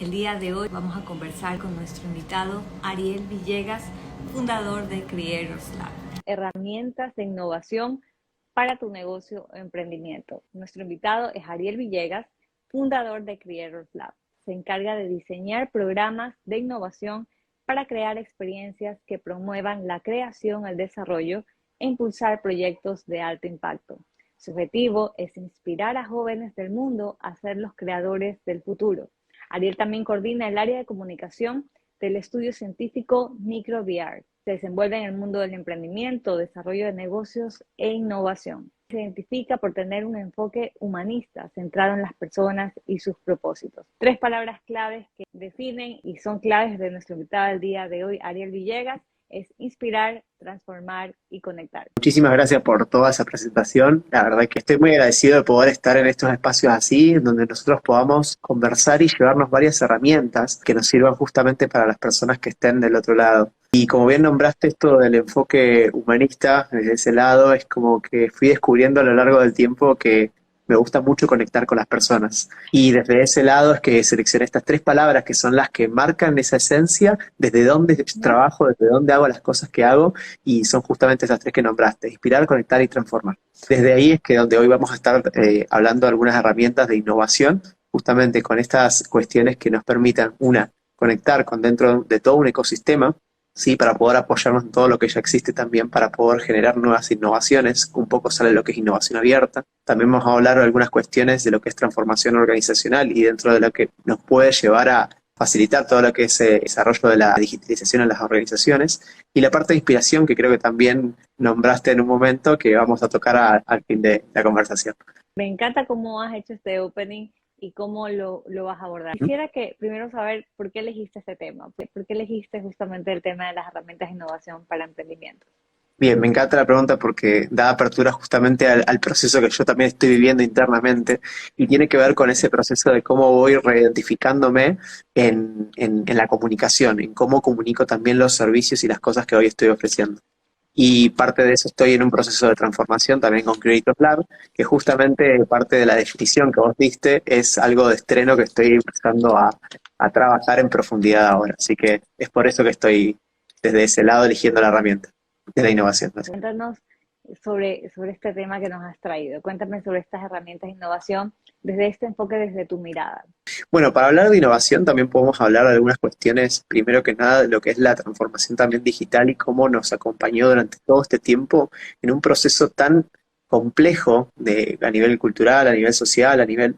El día de hoy vamos a conversar con nuestro invitado Ariel Villegas, fundador de Creators Lab. Herramientas de innovación para tu negocio o emprendimiento. Nuestro invitado es Ariel Villegas, fundador de Creators Lab. Se encarga de diseñar programas de innovación para crear experiencias que promuevan la creación, el desarrollo e impulsar proyectos de alto impacto. Su objetivo es inspirar a jóvenes del mundo a ser los creadores del futuro. Ariel también coordina el área de comunicación del estudio científico MicroVR. Se desenvuelve en el mundo del emprendimiento, desarrollo de negocios e innovación. Se identifica por tener un enfoque humanista, centrado en las personas y sus propósitos. 3 palabras claves que definen y son claves de nuestro invitado del día de hoy, Ariel Villegas, es inspirar, transformar y conectar. Muchísimas gracias por toda esa presentación. La verdad es que estoy muy agradecido de poder estar en estos espacios así, en donde nosotros podamos conversar y llevarnos varias herramientas que nos sirvan justamente para las personas que estén del otro lado. Y como bien nombraste esto del enfoque humanista, desde ese lado, es como que fui descubriendo a lo largo del tiempo que me gusta mucho conectar con las personas. Y desde ese lado es que seleccioné estas 3 palabras que son las que marcan esa esencia, desde dónde trabajo, desde dónde hago las cosas que hago, y son justamente esas 3 que nombraste: inspirar, conectar y transformar. Desde ahí es que donde hoy vamos a estar hablando de algunas herramientas de innovación, justamente con estas cuestiones que nos permitan, una, conectar con dentro de todo un ecosistema, ¿sí? Para poder apoyarnos en todo lo que ya existe también, para poder generar nuevas innovaciones. Un poco sale lo que es innovación abierta. También vamos a hablar de algunas cuestiones de lo que es transformación organizacional y dentro de lo que nos puede llevar a facilitar todo lo que es el desarrollo de la digitalización en las organizaciones. Y la parte de inspiración, que creo que también nombraste en un momento, que vamos a tocar al fin de la conversación. Me encanta cómo has hecho este opening y cómo lo vas a abordar. Quisiera que primero saber por qué elegiste este tema, por qué elegiste justamente el tema de las herramientas de innovación para emprendimiento. Bien, me encanta la pregunta porque da apertura justamente al proceso que yo también estoy viviendo internamente, y tiene que ver con ese proceso de cómo voy reidentificándome en la comunicación, en cómo comunico también los servicios y las cosas que hoy estoy ofreciendo. Y parte de eso estoy en un proceso de transformación también con Creators Lab, que justamente parte de la definición que vos diste es algo de estreno que estoy empezando a trabajar en profundidad ahora. Así que es por eso que estoy desde ese lado eligiendo la herramienta de la innovación. Cuéntanos sobre este tema que nos has traído. Cuéntame sobre estas herramientas de innovación desde este enfoque, desde tu mirada. Bueno, para hablar de innovación también podemos hablar de algunas cuestiones, primero que nada, de lo que es la transformación también digital y cómo nos acompañó durante todo este tiempo en un proceso tan complejo a nivel cultural, a nivel social, a nivel,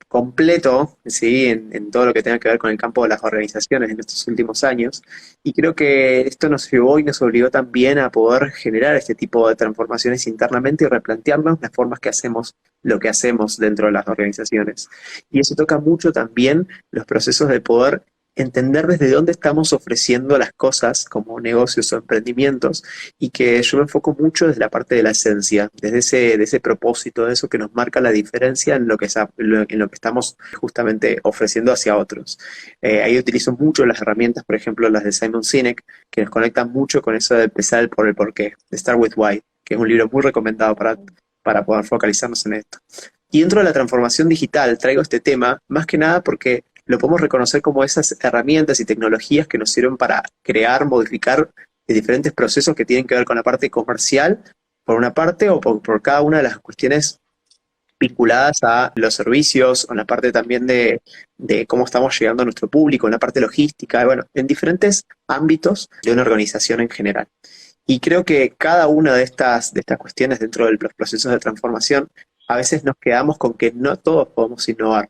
completo, ¿sí? En todo lo que tenga que ver con el campo de las organizaciones en estos últimos años. Y creo que esto nos llevó y nos obligó también a poder generar este tipo de transformaciones internamente y replantearnos las formas que hacemos lo que hacemos dentro de las organizaciones. Y eso toca mucho también los procesos de poder entender desde dónde estamos ofreciendo las cosas como negocios o emprendimientos, y que yo me enfoco mucho desde la parte de la esencia, desde ese propósito, de eso que nos marca la diferencia en lo que estamos justamente ofreciendo hacia otros. Ahí utilizo mucho las herramientas, por ejemplo, las de Simon Sinek, que nos conectan mucho con eso de empezar por el porqué, de Start with Why, que es un libro muy recomendado para poder focalizarnos en esto. Y dentro de la transformación digital traigo este tema más que nada porque lo podemos reconocer como esas herramientas y tecnologías que nos sirven para crear, modificar diferentes procesos que tienen que ver con la parte comercial, por una parte, o por cada una de las cuestiones vinculadas a los servicios, o en la parte también de cómo estamos llegando a nuestro público, en la parte logística, bueno, en diferentes ámbitos de una organización en general. Y creo que cada una de estas cuestiones dentro de los procesos de transformación, a veces nos quedamos con que no todos podemos innovar.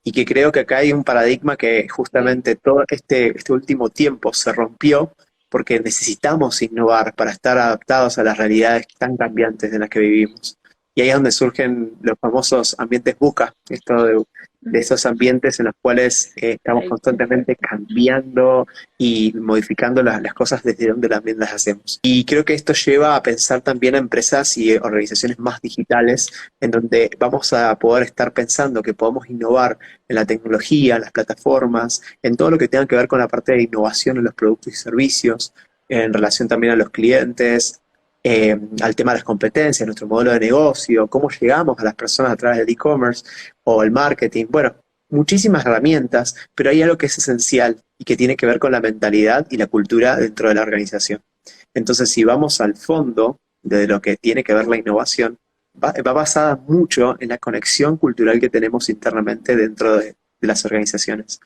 Y que creo que acá hay un paradigma que justamente todo este último tiempo se rompió, porque necesitamos innovar para estar adaptados a las realidades tan cambiantes en las que vivimos. Y ahí es donde surgen los famosos ambientes VUCA, esto de esos ambientes en los cuales estamos constantemente cambiando y modificando las cosas desde donde también las hacemos. Y creo que esto lleva a pensar también a empresas y organizaciones más digitales, en donde vamos a poder estar pensando que podemos innovar en la tecnología, en las plataformas, en todo lo que tenga que ver con la parte de innovación en los productos y servicios, en relación también a los clientes, al tema de las competencias, nuestro modelo de negocio, cómo llegamos a las personas a través del e-commerce o el marketing. Bueno, muchísimas herramientas, pero hay algo que es esencial y que tiene que ver con la mentalidad y la cultura dentro de la organización. Entonces, si vamos al fondo de lo que tiene que ver la innovación, va basada mucho en la conexión cultural que tenemos internamente dentro de las organizaciones.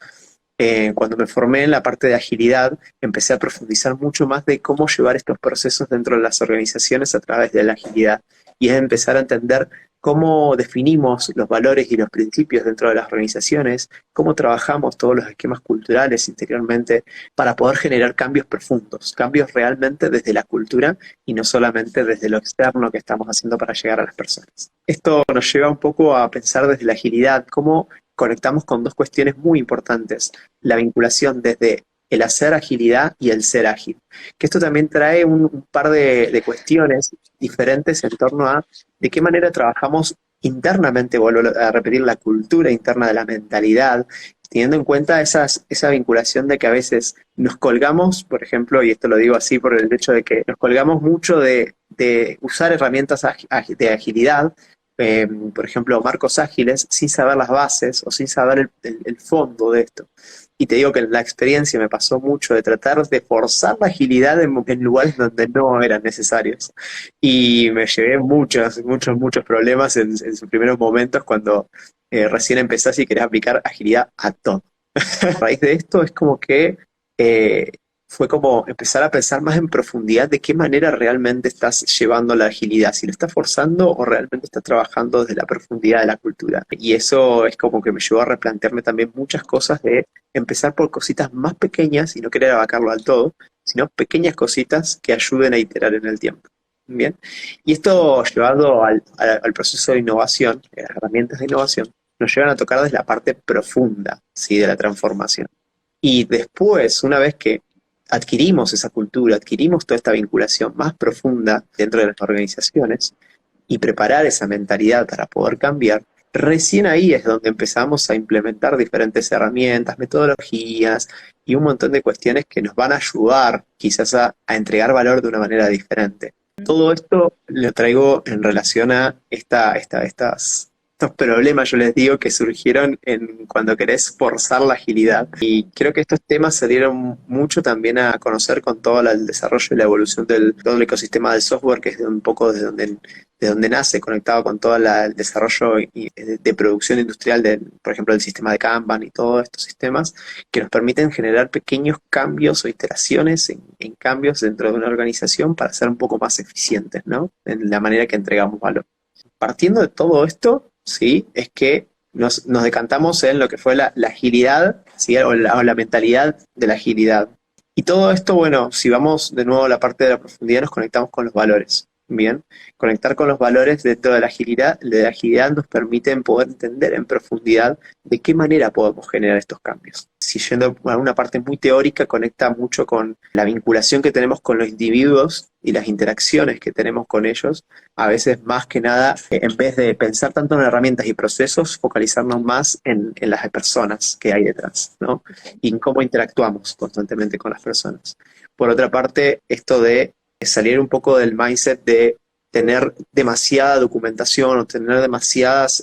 Cuando me formé en la parte de agilidad, empecé a profundizar mucho más de cómo llevar estos procesos dentro de las organizaciones a través de la agilidad. Y es empezar a entender cómo definimos los valores y los principios dentro de las organizaciones, cómo trabajamos todos los esquemas culturales interiormente para poder generar cambios profundos, cambios realmente desde la cultura y no solamente desde lo externo que estamos haciendo para llegar a las personas. Esto nos lleva un poco a pensar desde la agilidad, cómo conectamos con dos cuestiones muy importantes: la vinculación desde el hacer agilidad y el ser ágil. Que esto también trae un par de cuestiones diferentes en torno a de qué manera trabajamos internamente, vuelvo a repetir, la cultura interna de la mentalidad, teniendo en cuenta esa vinculación de que a veces nos colgamos, por ejemplo, y esto lo digo así por el hecho de que nos colgamos mucho de usar herramientas de agilidad, por ejemplo, marcos ágiles, sin saber las bases o sin saber el fondo de esto. Y te digo que en la experiencia me pasó mucho de tratar de forzar la agilidad en lugares donde no eran necesarios. Y me llevé muchos problemas en sus primeros momentos cuando recién empezás y querés aplicar agilidad a todo. A raíz de esto es como que eh, fue como empezar a pensar más en profundidad de qué manera realmente estás llevando la agilidad, si lo estás forzando o realmente estás trabajando desde la profundidad de la cultura. Y eso es como que me llevó a replantearme también muchas cosas de empezar por cositas más pequeñas y no querer abarcarlo al todo, sino pequeñas cositas que ayuden a iterar en el tiempo. Bien. Y esto llevado al proceso de innovación, las herramientas de innovación, nos llevan a tocar desde la parte profunda, ¿sí?, de la transformación. Y después, una vez que adquirimos esa cultura, adquirimos toda esta vinculación más profunda dentro de las organizaciones y preparar esa mentalidad para poder cambiar, recién ahí es donde empezamos a implementar diferentes herramientas, metodologías y un montón de cuestiones que nos van a ayudar quizás a entregar valor de una manera diferente. Todo esto lo traigo en relación a estos problemas, yo les digo, que surgieron cuando querés forzar la agilidad. Y creo que estos temas se dieron mucho también a conocer con todo el desarrollo y la evolución todo el ecosistema del software, que es un poco de donde nace, conectado con todo el desarrollo de producción industrial, por ejemplo, del sistema de Kanban y todos estos sistemas, que nos permiten generar pequeños cambios o iteraciones en cambios dentro de una organización para ser un poco más eficientes, ¿no?, en la manera que entregamos valor. Partiendo de todo esto, ¿sí?, es que nos decantamos en lo que fue la agilidad, ¿sí?, o la mentalidad de la agilidad. Y todo esto, bueno, si vamos de nuevo a la parte de la profundidad, nos conectamos con los valores. Bien, conectar con los valores dentro de la agilidad nos permite poder entender en profundidad de qué manera podemos generar estos cambios. Si yendo a una parte muy teórica, conecta mucho con la vinculación que tenemos con los individuos y las interacciones que tenemos con ellos. A veces, más que nada, en vez de pensar tanto en herramientas y procesos, focalizarnos más en las personas que hay detrás, ¿no?, y en cómo interactuamos constantemente con las personas. Por otra parte, esto de salir un poco del mindset de tener demasiada documentación o tener demasiados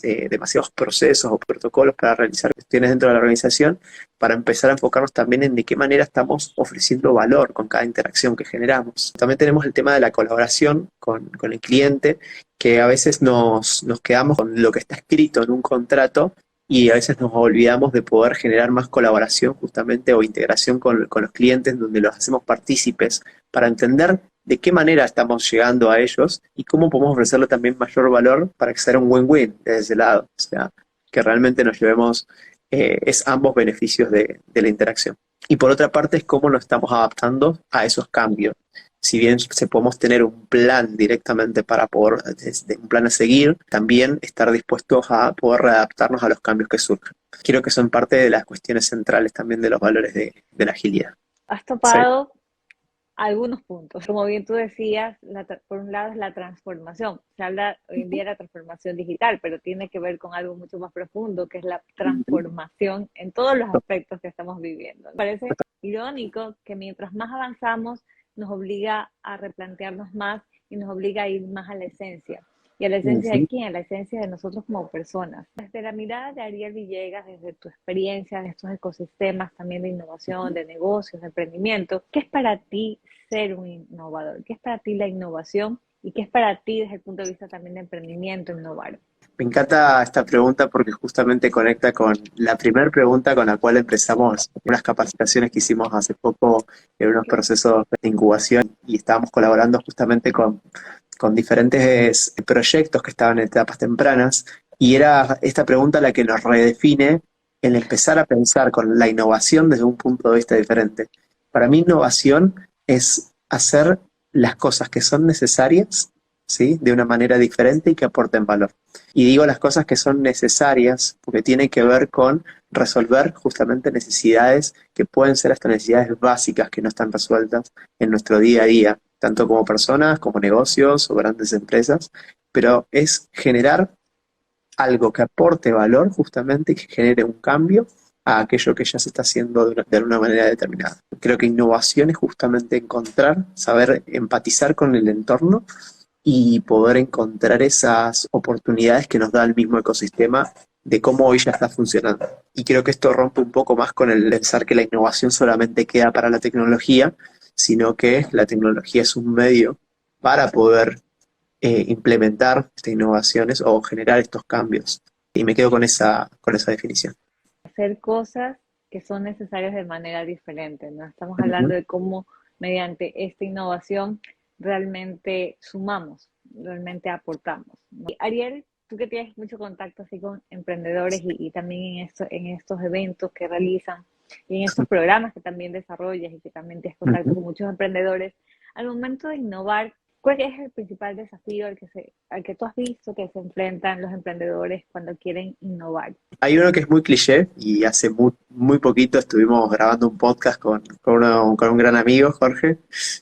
procesos o protocolos para realizar cuestiones dentro de la organización, para empezar a enfocarnos también en de qué manera estamos ofreciendo valor con cada interacción que generamos. También tenemos el tema de la colaboración con el cliente, que a veces nos quedamos con lo que está escrito en un contrato y a veces nos olvidamos de poder generar más colaboración justamente o integración con los clientes, donde los hacemos partícipes para entender de qué manera estamos llegando a ellos y cómo podemos ofrecerle también mayor valor para que sea un win-win desde ese lado. O sea, que realmente nos llevemos ambos beneficios de la interacción. Y por otra parte es cómo nos estamos adaptando a esos cambios. Si bien podemos tener un plan directamente para poder, un plan a seguir, también estar dispuestos a poder readaptarnos a los cambios que surjan. Creo que son parte de las cuestiones centrales también de los valores de la agilidad. Has Sí. topado algunos puntos. Como bien tú decías, por un lado es la transformación. Se habla hoy en día de la transformación digital, pero tiene que ver con algo mucho más profundo, que es la transformación en todos los aspectos que estamos viviendo. Me parece irónico que mientras más avanzamos, nos obliga a replantearnos más y nos obliga a ir más a la esencia. y a la esencia de Ujú. quién, a la esencia de nosotros como personas. Desde la mirada de Ariel Villegas, desde tu experiencia de estos ecosistemas también de innovación, de negocios, de emprendimiento, ¿qué es para ti ser un innovador? ¿Qué es para ti la innovación? ¿Y qué es para ti desde el punto de vista también de emprendimiento, innovar? Me encanta esta pregunta porque justamente conecta con la primera pregunta con la cual empezamos unas capacitaciones que hicimos hace poco en unos procesos de incubación y estábamos colaborando justamente con diferentes proyectos que estaban en etapas tempranas y era esta pregunta la que nos redefine el empezar a pensar con la innovación desde un punto de vista diferente. Para mí innovación es hacer las cosas que son necesarias, ¿sí? De una manera diferente y que aporten valor. Y digo las cosas que son necesarias porque tienen que ver con resolver justamente necesidades que pueden ser hasta necesidades básicas que no están resueltas en nuestro día a día, tanto como personas, como negocios o grandes empresas, pero es generar algo que aporte valor justamente y que genere un cambio a aquello que ya se está haciendo de una manera determinada. Creo que innovación es justamente encontrar, saber empatizar con el entorno y poder encontrar esas oportunidades que nos da el mismo ecosistema de cómo hoy ya está funcionando. Y creo que esto rompe un poco más con el pensar que la innovación solamente queda para la tecnología, sino que la tecnología es un medio para poder implementar estas innovaciones o generar estos cambios. Y me quedo con esa definición. Hacer cosas que son necesarias de manera diferente, ¿no? Estamos hablando Ujú, de cómo mediante esta innovación realmente sumamos, realmente aportamos, ¿no? Y Ariel, tú que tienes mucho contacto así con emprendedores y también en estos eventos que realizan y en estos programas que también desarrollas y que también tienes contacto ujú. con muchos emprendedores, al momento de innovar, ¿cuál es el principal desafío al que tú has visto que se enfrentan los emprendedores cuando quieren innovar? Hay uno que es muy cliché y hace muy poquito estuvimos grabando un podcast con un gran amigo, Jorge,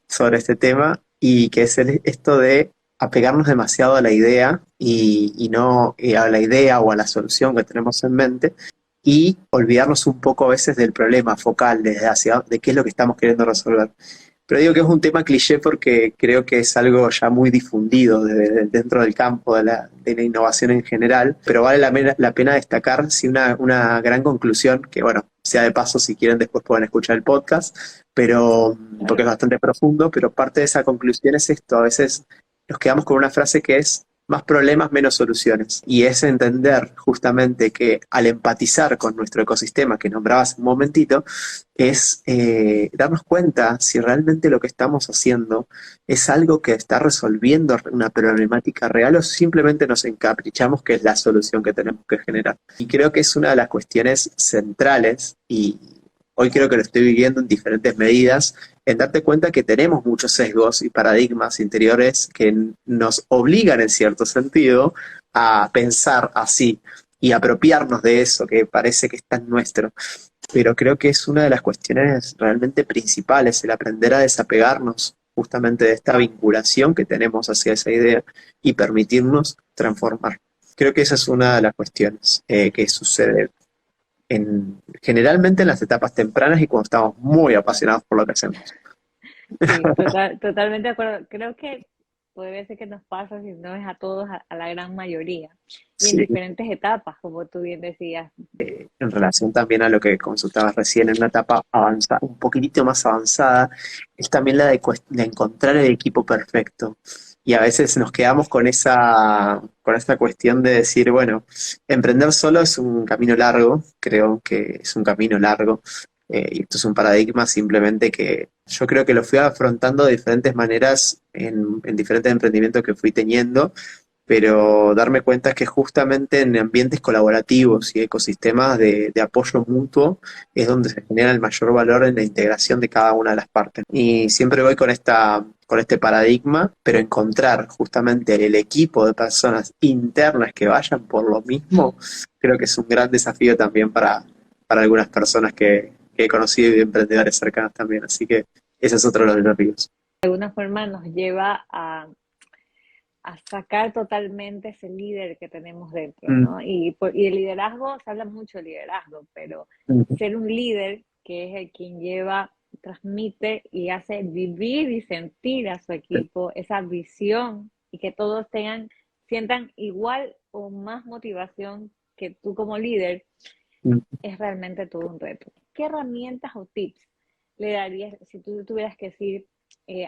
sobre este tema y que es esto de apegarnos demasiado a la idea y no a la idea o a la solución que tenemos en mente y olvidarnos un poco a veces del problema focal, de qué es lo que estamos queriendo resolver. Pero digo que es un tema cliché porque creo que es algo ya muy difundido dentro del campo de la innovación en general, pero vale la pena destacar sí, una gran conclusión, que bueno, sea de paso si quieren después pueden escuchar el podcast, pero porque es Claro. bastante profundo, pero parte de esa conclusión es esto, a veces nos quedamos con una frase que es más problemas, menos soluciones. Y es entender justamente que al empatizar con nuestro ecosistema que nombrabas un momentito, es darnos cuenta si realmente lo que estamos haciendo es algo que está resolviendo una problemática real o simplemente nos encaprichamos que es la solución que tenemos que generar. Y creo que es una de las cuestiones centrales y hoy creo que lo estoy viviendo en diferentes medidas, en darte cuenta que tenemos muchos sesgos y paradigmas interiores que nos obligan en cierto sentido a pensar así y apropiarnos de eso que parece que está en nuestro, pero creo que es una de las cuestiones realmente principales, el aprender a desapegarnos justamente de esta vinculación que tenemos hacia esa idea y permitirnos transformar. Creo que esa es una de las cuestiones que sucede generalmente en las etapas tempranas y cuando estamos muy apasionados por lo que hacemos. Sí, totalmente de acuerdo. Creo que puede ser que nos pasa, si no es a todos, a la gran mayoría. Y en Sí, diferentes etapas, como tú bien decías. en relación también a lo que consultabas recién, en una etapa avanzada, un poquitito más avanzada, es también la de encontrar el equipo perfecto. Y a veces nos quedamos con esa cuestión de decir, bueno, emprender solo es un camino largo, creo que es un camino largo, y esto es un paradigma simplemente que yo creo que lo fui afrontando de diferentes maneras en diferentes emprendimientos que fui teniendo, pero darme cuenta que justamente en ambientes colaborativos y ecosistemas de apoyo mutuo es donde se genera el mayor valor en la integración de cada una de las partes. Y siempre voy con este paradigma, pero encontrar justamente el equipo de personas internas que vayan por lo mismo, creo que es un gran desafío también para algunas personas que he conocido y de emprendedores cercanos también. Así que ese es otro de los desafíos. De alguna forma nos lleva a sacar totalmente ese líder que tenemos dentro, Mm, ¿no? Y el liderazgo, se habla mucho de liderazgo, pero mm, ser un líder que es el quien lleva, transmite y hace vivir y sentir a su equipo esa visión y que todos tengan sientan igual o más motivación que tú como líder, es realmente todo un reto. ¿Qué herramientas o tips le darías si tú tuvieras que decir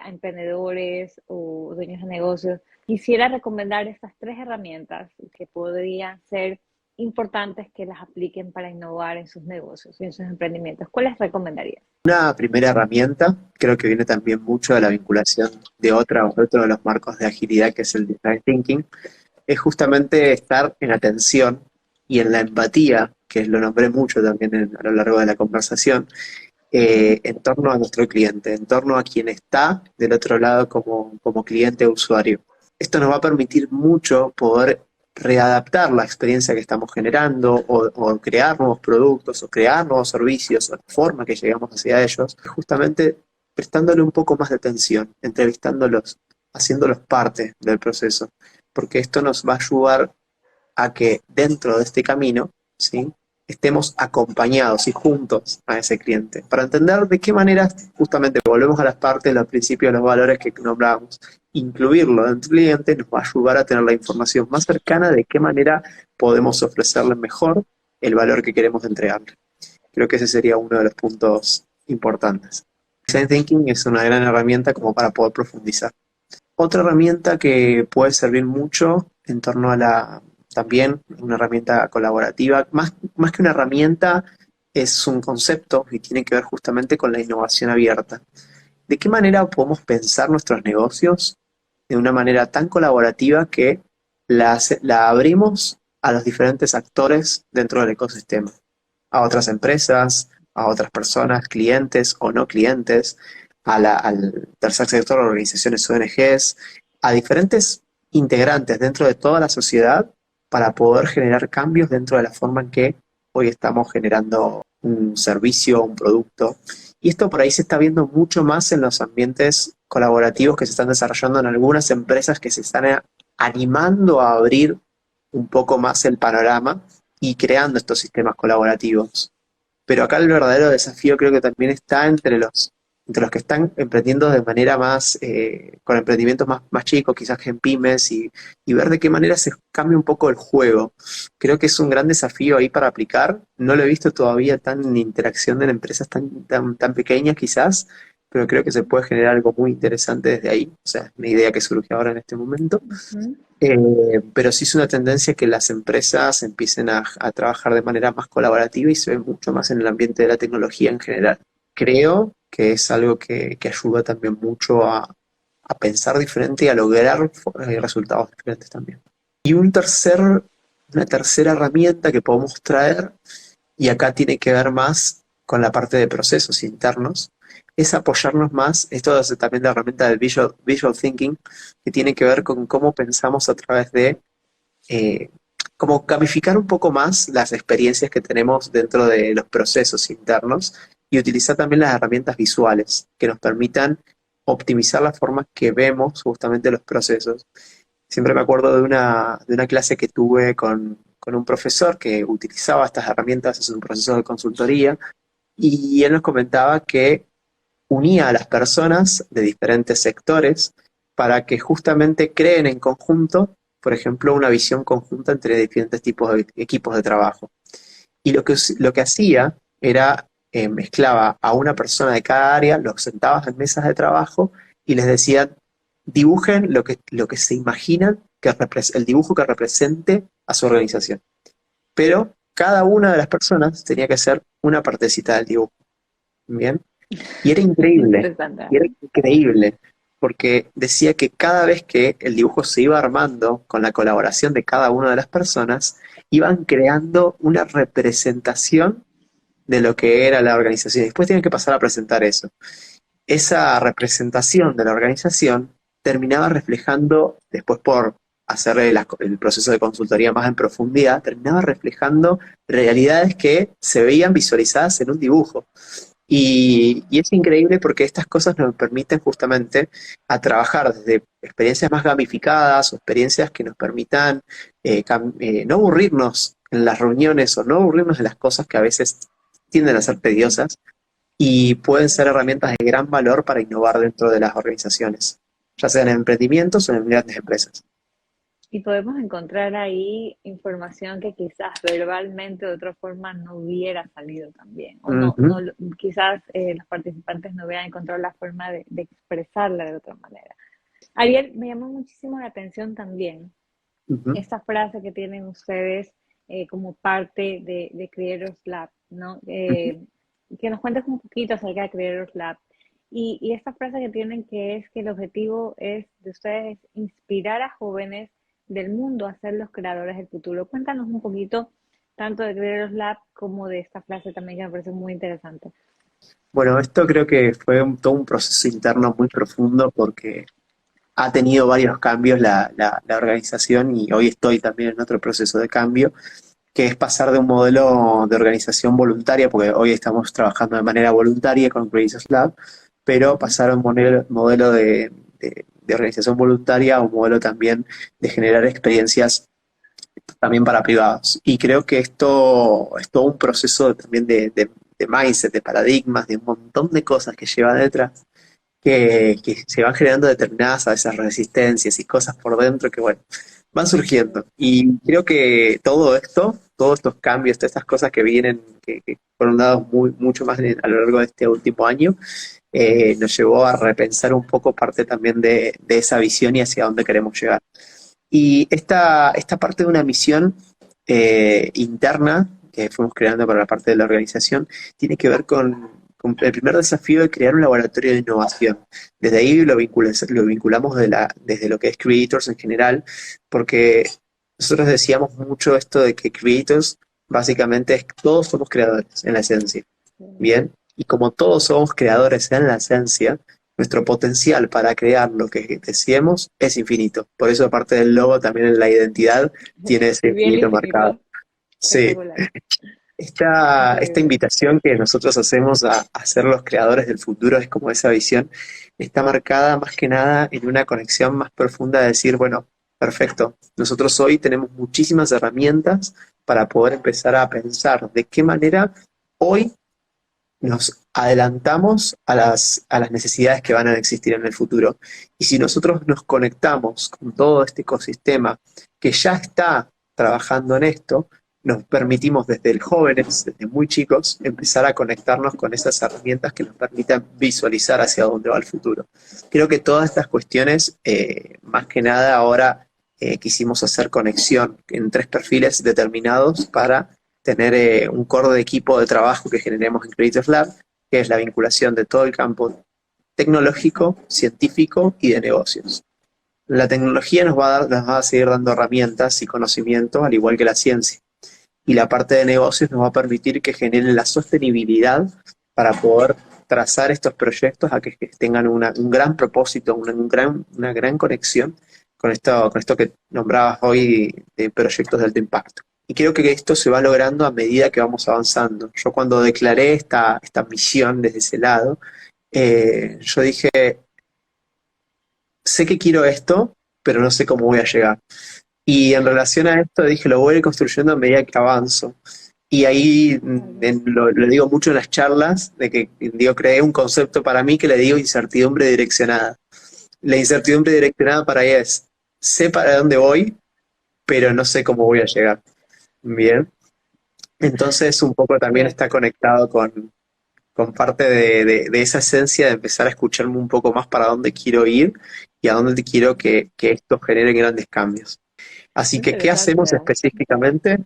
a emprendedores o dueños de negocios? Quisiera recomendar estas 3 herramientas que podrían ser importantes que las apliquen para innovar en sus negocios y en sus emprendimientos. ¿Cuáles recomendarías? Una primera herramienta, creo que viene también mucho de la vinculación de otro de los marcos de agilidad, que es el design thinking, es justamente estar en atención y en la empatía, que lo nombré mucho también a lo largo de la conversación, en torno a nuestro cliente, en torno a quien está del otro lado como cliente o usuario. Esto nos va a permitir mucho poder readaptar la experiencia que estamos generando o crear nuevos productos o crear nuevos servicios o la forma que llegamos hacia ellos, justamente prestándole un poco más de atención, entrevistándolos, haciéndolos parte del proceso, porque esto nos va a ayudar a que dentro de este camino, ¿sí?, estemos acompañados y juntos a ese cliente, para entender de qué manera, justamente volvemos a las partes, los principios, los valores que nombramos, incluirlo dentro del cliente nos va a ayudar a tener la información más cercana de qué manera podemos ofrecerle mejor el valor que queremos entregarle. Creo que ese sería uno de los puntos importantes. Design Thinking es una gran herramienta como para poder profundizar. Otra herramienta que puede servir mucho en torno a también una herramienta colaborativa, más que una herramienta, es un concepto y tiene que ver justamente con la innovación abierta. ¿De qué manera podemos pensar nuestros negocios de una manera tan colaborativa que la abrimos a los diferentes actores dentro del ecosistema? A otras empresas, a otras personas, clientes o no clientes, al tercer sector, organizaciones ONGs, a diferentes integrantes dentro de toda la sociedad para poder generar cambios dentro de la forma en que hoy estamos generando un servicio, un producto. Y esto por ahí se está viendo mucho más en los ambientes colaborativos que se están desarrollando en algunas empresas que se están animando a abrir un poco más el panorama y creando estos sistemas colaborativos. Pero acá el verdadero desafío creo que también está entre los que están emprendiendo de manera más, con emprendimientos más chicos, quizás en pymes, y ver de qué manera se cambia un poco el juego. Creo que es un gran desafío ahí para aplicar. No lo he visto todavía tan en interacción de empresas tan pequeñas quizás, pero creo que se puede generar algo muy interesante desde ahí. O sea, es una idea que surge ahora en este momento. Uh-huh. Pero sí es una tendencia que las empresas empiecen a trabajar de manera más colaborativa y se ve mucho más en el ambiente de la tecnología en general. Creo que es algo que ayuda también mucho a pensar diferente y a lograr resultados diferentes también. Y una tercera herramienta que podemos traer, y acá tiene que ver más con la parte de procesos internos, es apoyarnos más, esto es también la herramienta del visual thinking, que tiene que ver con cómo pensamos a través de cómo gamificar un poco más las experiencias que tenemos dentro de los procesos internos y utilizar también las herramientas visuales que nos permitan optimizar la forma que vemos justamente los procesos. Siempre me acuerdo de una clase que tuve con un profesor que utilizaba estas herramientas en un proceso de consultoría y él nos comentaba que unía a las personas de diferentes sectores para que justamente creen en conjunto, por ejemplo, una visión conjunta entre diferentes tipos de equipos de trabajo. Y lo que hacía era mezclaba a una persona de cada área, los sentaba en mesas de trabajo y les decía, dibujen lo que se imaginan, el dibujo que represente a su organización. Pero cada una de las personas tenía que hacer una partecita del dibujo. ¿Bien? Y era increíble, porque decía que cada vez que el dibujo se iba armando con la colaboración de cada una de las personas, iban creando una representación de lo que era la organización. Después tienen que pasar a presentar eso. Esa representación de la organización terminaba reflejando, después por hacer el proceso de consultoría más en profundidad, terminaba reflejando realidades que se veían visualizadas en un dibujo. Y es increíble porque estas cosas nos permiten justamente a trabajar desde experiencias más gamificadas o experiencias que nos permitan no aburrirnos en las reuniones o no aburrirnos en las cosas que a veces tienden a ser tediosas y pueden ser herramientas de gran valor para innovar dentro de las organizaciones, ya sean en emprendimientos o en grandes empresas. Y podemos encontrar ahí información que quizás verbalmente de otra forma no hubiera salido también, o Ujú, quizás los participantes no hubieran encontrado la forma de expresarla de otra manera. Ariel, me llamó muchísimo la atención también ujú, esta frase que tienen ustedes como parte de Creators Lab, ¿no? ujú. Que nos cuentes un poquito acerca de Creators Lab. Y esta frase que tienen que es que el objetivo es de ustedes inspirar a jóvenes del mundo a ser los creadores del futuro. Cuéntanos un poquito tanto de Creators Lab como de esta frase también que me parece muy interesante. Bueno, esto creo que fue todo un proceso interno muy profundo porque ha tenido varios cambios la organización y hoy estoy también en otro proceso de cambio, que es pasar de un modelo de organización voluntaria, porque hoy estamos trabajando de manera voluntaria con Creators Lab, pero Ujú. pasar a un modelo de organización voluntaria a un modelo también de generar experiencias también para privados. Y creo que esto es todo un proceso también de mindset, de paradigmas, de un montón de cosas que lleva detrás, que se van generando determinadas a veces resistencias y cosas por dentro que, bueno, van surgiendo. Y creo que todo esto, todos estos cambios, todas estas cosas que vienen, que fueron dados mucho más a lo largo de este último año, nos llevó a repensar un poco parte también de esa visión y hacia dónde queremos llegar. Y esta parte de una misión interna que fuimos creando para la parte de la organización tiene que ver con el primer desafío de crear un laboratorio de innovación. Desde ahí lo vinculamos desde lo que es Creators en general, porque nosotros decíamos mucho esto de que Creators básicamente es que todos somos creadores en la esencia. Bien, y como todos somos creadores en la esencia, nuestro potencial para crear lo que deseemos es infinito. Por eso, aparte del logo, también en la identidad tiene ese Bien infinito marcado. infinito, Sí, espectacular, esta increíble. invitación que nosotros hacemos a ser los creadores del futuro es como esa visión, está marcada más que nada en una conexión más profunda de decir, bueno, perfecto, nosotros hoy tenemos muchísimas herramientas para poder empezar a pensar de qué manera hoy nos adelantamos a las necesidades que van a existir en el futuro. Y si nosotros nos conectamos con todo este ecosistema que ya está trabajando en esto, nos permitimos desde jóvenes, desde muy chicos, empezar a conectarnos con esas herramientas que nos permitan visualizar hacia dónde va el futuro. Creo que todas estas cuestiones, más que nada ahora quisimos hacer conexión en tres perfiles determinados para tener un core de equipo de trabajo que generemos en Creators Lab, que es la vinculación de todo el campo tecnológico, científico y de negocios. La tecnología nos va a seguir dando herramientas y conocimiento, al igual que la ciencia. Y la parte de negocios nos va a permitir que genere la sostenibilidad para poder trazar estos proyectos a que tengan un gran propósito, una gran conexión con esto que nombrabas hoy de proyectos de alto impacto. Y creo que esto se va logrando a medida que vamos avanzando. Yo cuando declaré esta misión desde ese lado, yo dije, sé que quiero esto, pero no sé cómo voy a llegar. Y en relación a esto dije, lo voy a ir construyendo a medida que avanzo. Y ahí Claro. lo digo mucho en las charlas, de que digo, creé un concepto para mí que le digo incertidumbre direccionada. La incertidumbre direccionada para ella es, sé para dónde voy, pero no sé cómo voy a llegar. Bien. Entonces un poco también Yes. está conectado con parte de esa esencia de empezar a escucharme un poco más para dónde quiero ir y a dónde quiero que esto genere grandes cambios. Así que, ¿qué Interesante. hacemos específicamente?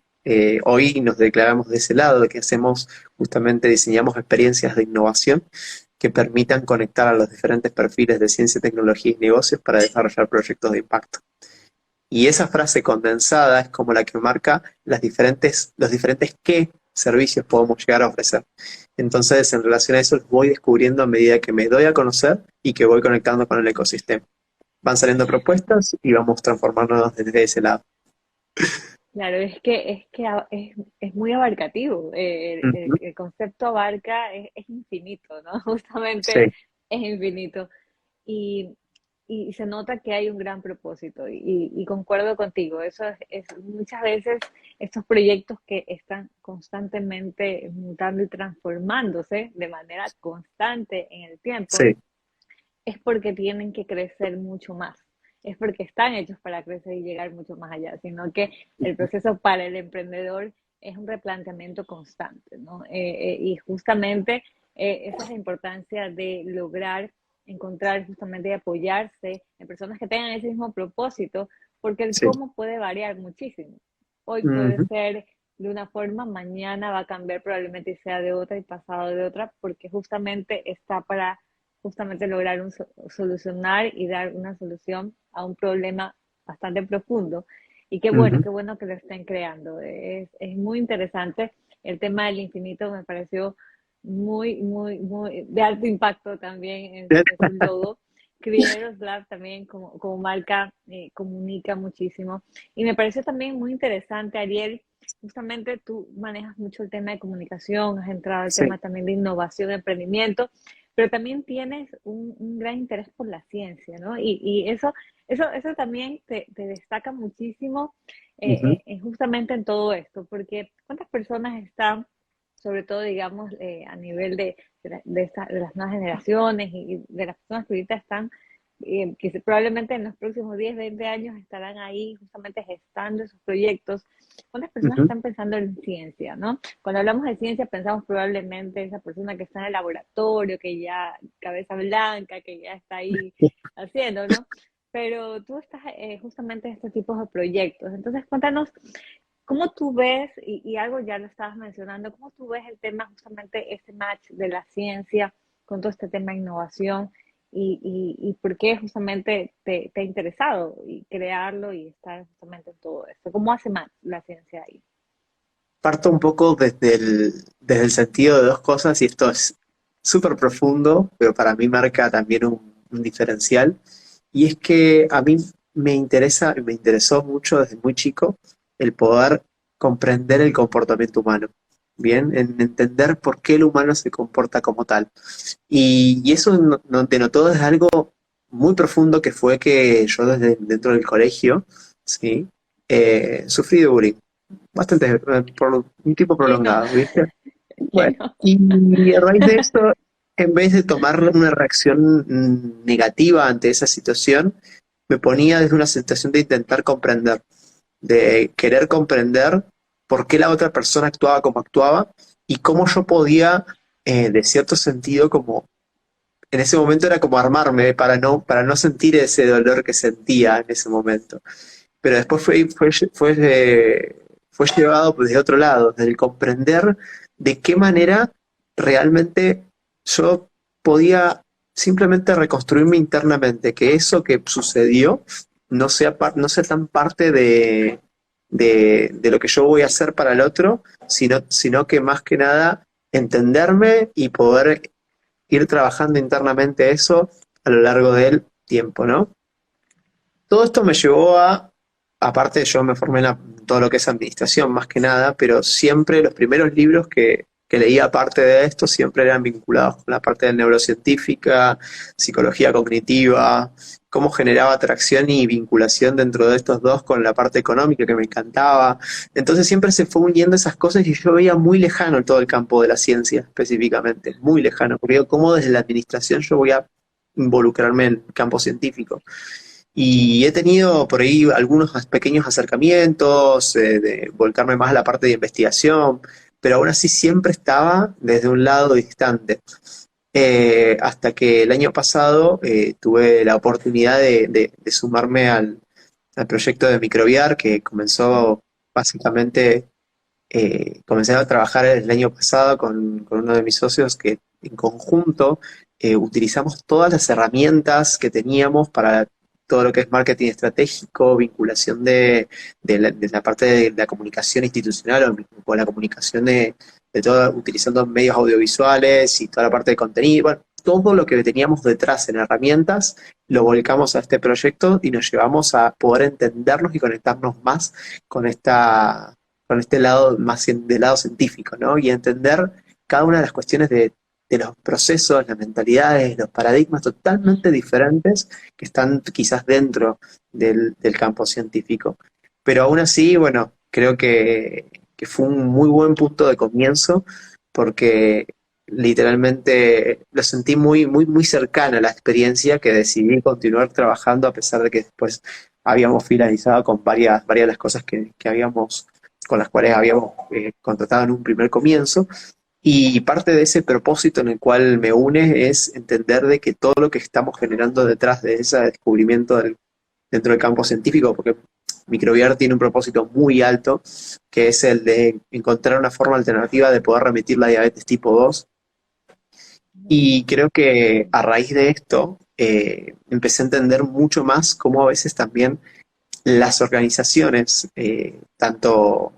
Hoy nos declaramos de ese lado, de que hacemos justamente, diseñamos experiencias de innovación que permitan conectar a los diferentes perfiles de ciencia, tecnología y negocios para desarrollar proyectos de impacto. Y esa frase condensada es como la que marca los diferentes qué servicios podemos llegar a ofrecer. Entonces, en relación a eso, los voy descubriendo a medida que me doy a conocer y que voy conectando con el ecosistema. Van saliendo propuestas y vamos transformándonos desde ese lado. Claro, es muy abarcativo. Ujú. El concepto abarca, es infinito, ¿no? Sí, Justamente es infinito. Y, y se nota que hay un gran propósito. Y concuerdo contigo. Eso es muchas veces estos proyectos que están constantemente mutando y transformándose de manera constante en el tiempo sí, es porque tienen que crecer mucho más. es porque están hechos para crecer y llegar mucho más allá, sino que el proceso para el emprendedor es un replanteamiento constante, ¿no? Y justamente esa es la importancia de lograr encontrar justamente y apoyarse en personas que tengan ese mismo propósito, porque el Sí. cómo puede variar muchísimo. Hoy puede Ujú, ser de una forma, mañana va a cambiar probablemente y sea de otra y pasado de otra, porque justamente está para justamente lograr solucionar y dar una solución a un problema bastante profundo. Y ujú. qué bueno que lo estén creando. Es muy interesante. El tema del infinito me pareció muy de alto impacto también en su logo. Creators Lab también como marca comunica muchísimo. Y me pareció también muy interesante, Ariel, justamente tú manejas mucho el tema de comunicación, has entrado al Sí. tema también de innovación, de emprendimiento, pero también tienes un gran interés por la ciencia, ¿no? Y eso también te destaca muchísimo Ujú, justamente en todo esto, porque ¿cuántas personas están, sobre todo, digamos, a nivel de las nuevas generaciones y de las personas que ahorita están, que probablemente en los próximos 10 20 años estarán ahí justamente gestando esos proyectos? ¿Cuántas personas ujú. están pensando en ciencia, no? Cuando hablamos de ciencia pensamos probablemente esa persona que está en el laboratorio, que ya cabeza blanca, que ya está ahí haciendo, ¿no? Pero tú estás justamente en estos tipos de proyectos. Entonces, cuéntanos cómo tú ves, y algo ya lo estabas mencionando, cómo tú ves el tema justamente este match de la ciencia con todo este tema de innovación y por qué justamente te ha interesado y crearlo y estar justamente en todo esto. ¿Cómo hace match la ciencia ahí? Parto un poco desde el sentido de dos cosas, y esto es súper profundo, pero para mí marca también un diferencial, y es que a mí me interesó mucho desde muy chico el poder comprender el comportamiento humano, bien, en entender por qué el humano se comporta como tal. Y eso denotó desde algo muy profundo, que fue que yo desde dentro del colegio, ¿sí? Sufrí de bullying bastante, por un tiempo ¿Quién no? prolongado, ¿viste? Bueno, ¿Quién no? y a raíz de eso, en vez de tomar una reacción negativa ante esa situación, me ponía desde una situación de intentar comprender, de querer comprender por qué la otra persona actuaba como actuaba y cómo yo podía, de cierto sentido, como en ese momento era como armarme para no sentir ese dolor que sentía en ese momento. Pero después fue llevado desde otro lado, desde el comprender de qué manera realmente yo podía simplemente reconstruirme internamente, que eso que sucedió no sea tan parte de lo que yo voy a hacer para el otro, sino que más que nada entenderme y poder ir trabajando internamente eso a lo largo del tiempo, ¿no? Todo esto me llevó aparte yo me formé en todo lo que es administración más que nada, pero siempre los primeros libros que leía aparte de esto siempre eran vinculados con la parte de neurocientífica, psicología cognitiva, cómo generaba atracción y vinculación dentro de estos dos con la parte económica que me encantaba. Entonces siempre se fue uniendo esas cosas y yo veía muy lejano todo el campo de la ciencia específicamente, muy lejano, porque digo, cómo desde la administración yo voy a involucrarme en el campo científico. Y he tenido por ahí algunos pequeños acercamientos, de volcarme más a la parte de investigación, pero aún así siempre estaba desde un lado distante. Hasta que el año pasado tuve la oportunidad de sumarme al proyecto de Microbiar, que comenzó básicamente, comencé a trabajar el año pasado con uno de mis socios, que en conjunto utilizamos todas las herramientas que teníamos para todo lo que es marketing estratégico, vinculación de la parte de la comunicación institucional o la comunicación de todo, utilizando medios audiovisuales y toda la parte de contenido. Bueno, todo lo que teníamos detrás en herramientas lo volcamos a este proyecto y nos llevamos a poder entendernos y conectarnos más con con este lado más del lado científico, ¿no? Y entender cada una de las cuestiones de los procesos, las mentalidades, los paradigmas totalmente diferentes que están quizás dentro del campo científico. Pero aún así, bueno, creo que fue un muy buen punto de comienzo, porque literalmente lo sentí muy cercana a la experiencia, que decidí continuar trabajando a pesar de que después habíamos finalizado con varias de las cosas con las cuales habíamos contratado en un primer comienzo. Y parte de ese propósito en el cual me une es entender de que todo lo que estamos generando detrás de ese descubrimiento dentro del campo científico, porque Microbiar tiene un propósito muy alto, que es el de encontrar una forma alternativa de poder remitir la diabetes tipo 2. Y creo que a raíz de esto empecé a entender mucho más cómo a veces también las organizaciones, tanto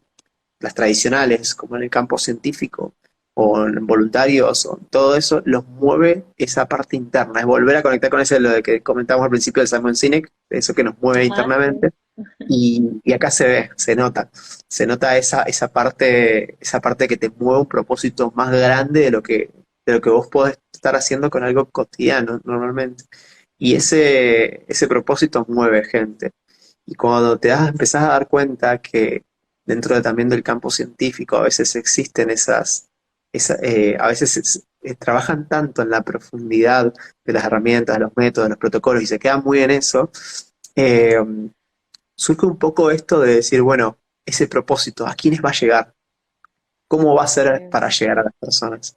las tradicionales como en el campo científico, o en voluntarios, o todo eso, los mueve esa parte interna. Es volver a conectar con eso, lo de que comentamos al principio de Simon Sinek, eso que nos mueve Ah, sí. internamente. Y acá se ve, se nota esa parte que te mueve un propósito más grande de lo que vos podés estar haciendo con algo cotidiano normalmente. Y ese propósito mueve gente. Y cuando empezás a dar cuenta que dentro también del campo científico a veces existen a veces trabajan tanto en la profundidad de las herramientas, de los métodos, de los protocolos y se quedan muy en eso, eh, surge un poco esto de decir, bueno, ese propósito, ¿a quiénes va a llegar? ¿Cómo va a ser Sí. para llegar a las personas?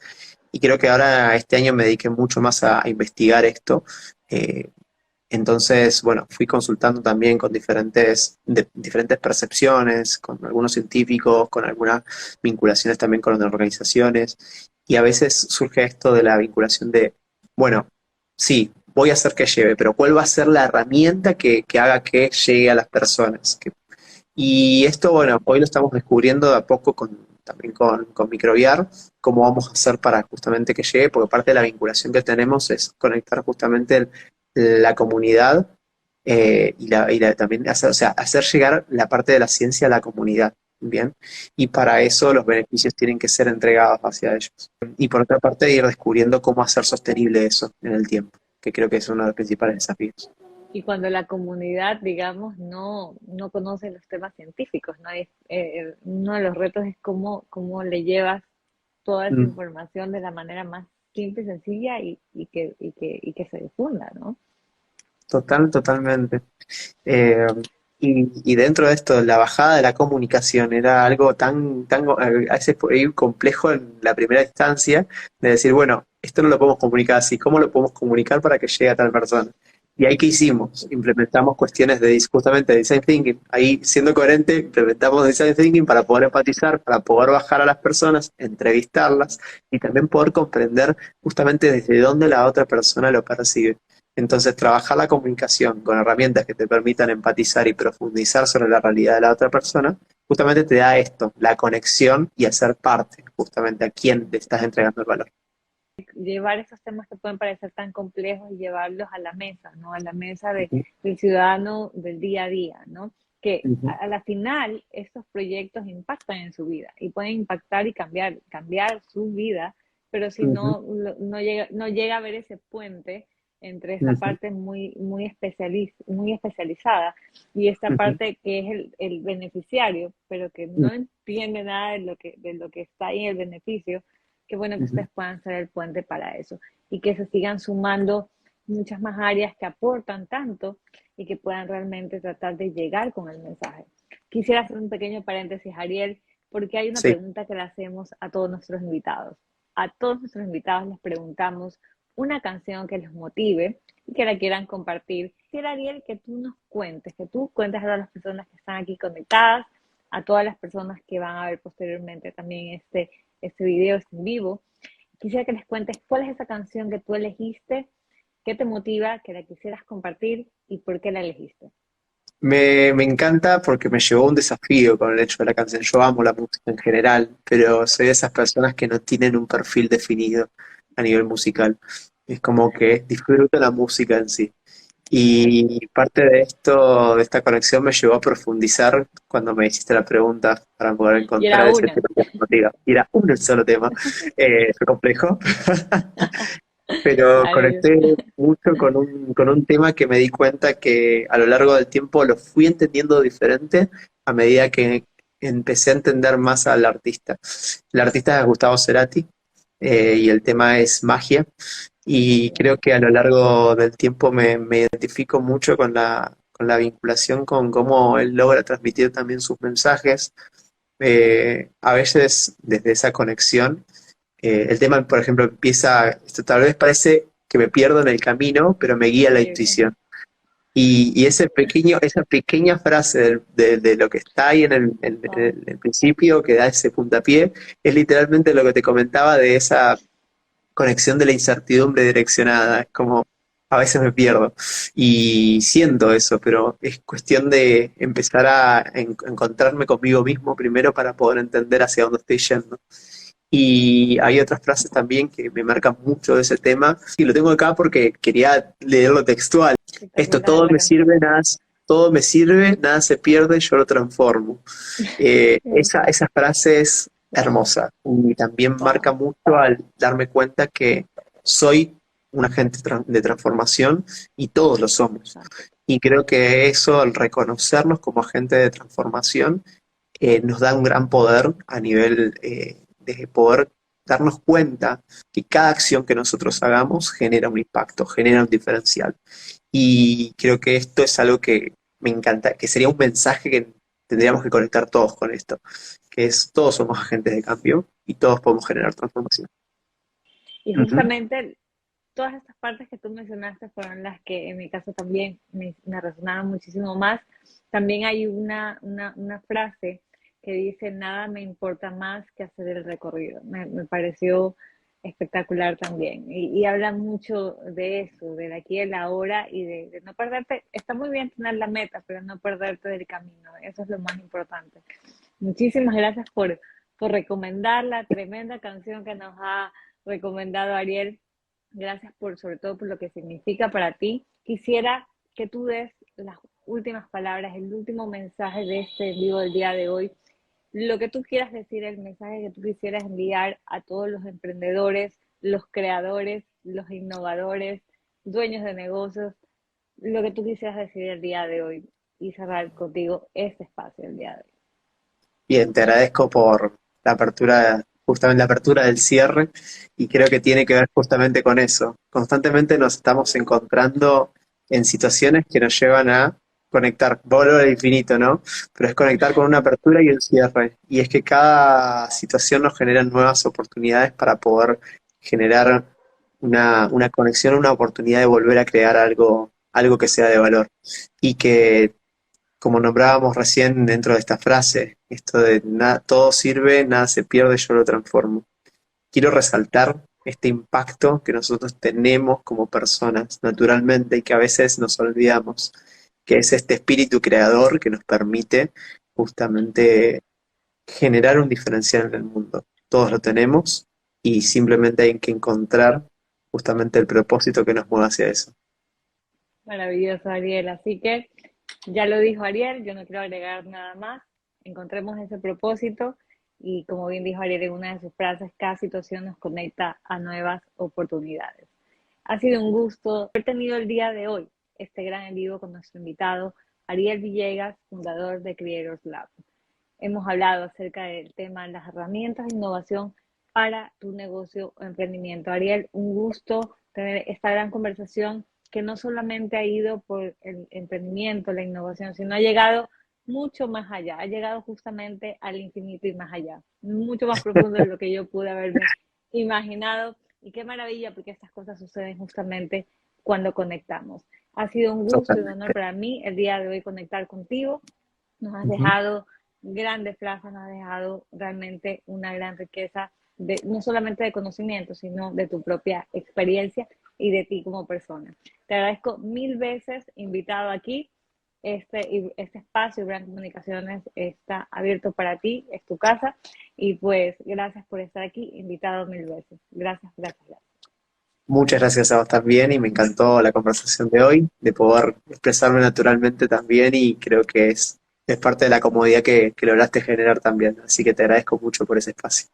Y creo que ahora este año me dediqué mucho más a investigar esto. eh, entonces, bueno, fui consultando también con diferentes percepciones, con algunos científicos, con algunas vinculaciones también con otras organizaciones. Y a veces surge esto de la vinculación de, bueno, sí, voy a hacer que lleve, pero ¿cuál va a ser la herramienta que haga que llegue a las personas? Y esto, bueno, hoy lo estamos descubriendo de a poco también con Microbiar, cómo vamos a hacer para justamente que llegue, porque parte de la vinculación que tenemos es conectar justamente la comunidad también hacer, o sea, hacer llegar la parte de la ciencia a la comunidad, ¿bien? Y para eso los beneficios tienen que ser entregados hacia ellos. Y por otra parte, ir descubriendo cómo hacer sostenible eso en el tiempo, que creo que es uno de los principales desafíos. Y cuando la comunidad, digamos, no conoce los temas científicos, ¿no? Uno de los retos es cómo le llevas toda esa Mm. información de la manera más simple, sencilla y que se difunda, ¿no? Totalmente. Eh, y dentro de esto, la bajada de la comunicación era algo a veces por ahí complejo en la primera instancia, de decir, bueno, esto no lo podemos comunicar así, ¿cómo lo podemos comunicar para que llegue a tal persona? Y ahí qué hicimos, implementamos cuestiones justamente de design thinking, ahí siendo coherente, implementamos design thinking para poder empatizar, para poder bajar a las personas, entrevistarlas y también poder comprender justamente desde dónde la otra persona lo percibe. Entonces, trabajar la comunicación con herramientas que te permitan empatizar y profundizar sobre la realidad de la otra persona, justamente te da esto, la conexión y hacer parte, justamente a quién le estás entregando el valor. Llevar esos temas que pueden parecer tan complejos y llevarlos a la mesa, ¿no? A la mesa Ujú, del ciudadano del día a día, ¿no? Que ujú, a la final estos proyectos impactan en su vida y pueden impactar y cambiar su vida, pero si ujú, no llega a ver ese puente entre esa ujú, parte muy especializada y esta ujú, parte que es el beneficiario, pero que no entiende nada de lo que está ahí en el beneficio, qué bueno que ujú, ustedes puedan ser el puente para eso y que se sigan sumando muchas más áreas que aportan tanto y que puedan realmente tratar de llegar con el mensaje. Quisiera hacer un pequeño paréntesis, Ariel, porque hay una sí. pregunta que le hacemos a todos nuestros invitados. A todos nuestros invitados les preguntamos una canción que los motive y que la quieran compartir. Quisiera, Ariel, que tú cuentes a todas las personas que están aquí conectadas, a todas las personas que van a ver posteriormente también este video, este en vivo. Quisiera que les cuentes cuál es esa canción que tú elegiste, qué te motiva, que la quisieras compartir y por qué la elegiste. Me encanta porque me llevó un desafío con el hecho de la canción. Yo amo la música en general, pero soy de esas personas que no tienen un perfil definido a nivel musical. Es como que disfruto la música en sí. Y parte de esto, de esta conexión, me llevó a profundizar cuando me hiciste la pregunta para poder Y encontrar era ese una. tema que me motiva. Y era un solo tema, fue complejo, pero Maravilloso. conecté mucho con un tema que me di cuenta que a lo largo del tiempo lo fui entendiendo diferente a medida que empecé a entender más al artista. El artista es Gustavo Cerati, y el tema es magia. Y creo que a lo largo del tiempo me identifico mucho con la vinculación con cómo él logra transmitir también sus mensajes, a veces desde esa conexión. El tema, por ejemplo, empieza, esto tal vez parece que me pierdo en el camino, pero me guía la Increíble. intuición. Y esa pequeña frase de lo que está ahí Wow. en el principio, que da ese puntapié, es literalmente lo que te comentaba de esa conexión de la incertidumbre direccionada. Es como, a veces me pierdo y siento eso, pero es cuestión de empezar a encontrarme conmigo mismo primero para poder entender hacia dónde estoy yendo. Y hay otras frases también que me marcan mucho de ese tema. Y lo tengo acá porque quería leerlo textual. Esto, Espectacular la canción. todo me sirve, nada se pierde, yo lo transformo. Me encanta. Esa frase es hermosa y también marca Wow. mucho al darme cuenta que soy un agente de transformación y todos lo somos. Y creo que eso, al reconocernos como agente de transformación, nos da un gran poder a nivel de poder darnos cuenta que cada acción que nosotros hagamos genera un impacto, genera un diferencial. Y creo que esto es algo que me encanta, que sería un mensaje que tendríamos que conectar todos con esto, que es todos somos agentes de cambio y todos podemos generar transformación. Y Ujú. justamente todas estas partes que tú mencionaste fueron las que en mi caso también me resonaron muchísimo más. También hay una frase que dice, nada me importa más que hacer el recorrido. Me pareció espectacular también. Y habla mucho de eso, del aquí y el ahora y de no perderte. Está muy bien tener la meta, pero no perderte del camino. Eso es lo más importante. Muchísimas gracias por recomendar la tremenda canción que nos ha recomendado Ariel. Gracias por, sobre todo, por lo que significa para ti. Quisiera que tú des las últimas palabras, el último mensaje de este vivo del día de hoy. Lo que tú quieras decir, el mensaje que tú quisieras enviar a todos los emprendedores, los creadores, los innovadores, dueños de negocios, lo que tú quisieras decir el día de hoy y cerrar contigo este espacio el día de hoy. Bien, te agradezco por la apertura, justamente la apertura del cierre, y creo que tiene que ver justamente con eso. Constantemente nos estamos encontrando en situaciones que nos llevan a conectar, volver al infinito, ¿no? Pero es conectar con una apertura y un cierre. Y es que cada situación nos genera nuevas oportunidades para poder generar una conexión, una oportunidad de volver a crear algo, algo que sea de valor. Y que como nombrábamos recién dentro de esta frase, esto de todo sirve, nada se pierde, yo lo transformo. Quiero resaltar este impacto que nosotros tenemos como personas naturalmente y que a veces nos olvidamos, que es este espíritu creador que nos permite justamente generar un diferencial en el mundo. Todos lo tenemos y simplemente hay que encontrar justamente el propósito que nos mueve hacia eso. Maravilloso, Ariel. Así que ya lo dijo Ariel, yo no quiero agregar nada más. Encontremos ese propósito y como bien dijo Ariel en una de sus frases, cada situación nos conecta a nuevas oportunidades. Ha sido un gusto haber tenido el día de hoy este gran en vivo con nuestro invitado Ariel Villegas, fundador de Creators Lab. Hemos hablado acerca del tema de las herramientas de innovación para tu negocio o emprendimiento. Ariel, un gusto tener esta gran conversación que no solamente ha ido por el emprendimiento, la innovación, sino ha llegado mucho más allá, ha llegado justamente al infinito y más allá, mucho más profundo de lo que yo pude haberme imaginado. Y qué maravilla, porque estas cosas suceden justamente cuando conectamos. Ha sido un gusto y un honor Totalmente. para mí el día de hoy conectar contigo. Nos has Ujú. dejado grandes frases, nos has dejado realmente una gran riqueza, de, no solamente de conocimiento, sino de tu propia experiencia y de ti como persona. Te agradezco mil veces invitado aquí. Este espacio, Gran Comunicaciones, está abierto para ti, es tu casa. Y pues gracias por estar aquí, invitado mil veces. Gracias, gracias, gracias. Muchas gracias a vos también y me encantó la conversación de hoy, de poder expresarme naturalmente también y creo que es parte de la comodidad que lograste generar también. Así que te agradezco mucho por ese espacio.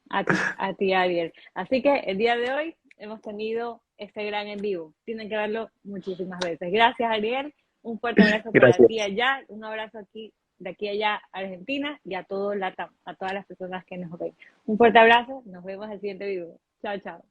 A ti, Ariel. Así que el día de hoy hemos tenido este gran en vivo. Tienen que verlo muchísimas veces. Gracias, Ariel. Un fuerte abrazo para ti Gracias. allá. Un abrazo aquí, de aquí allá a Argentina y a todo LATAM, a todas las personas que nos ven. Un fuerte abrazo. Nos vemos en el siguiente video. Chao, chao.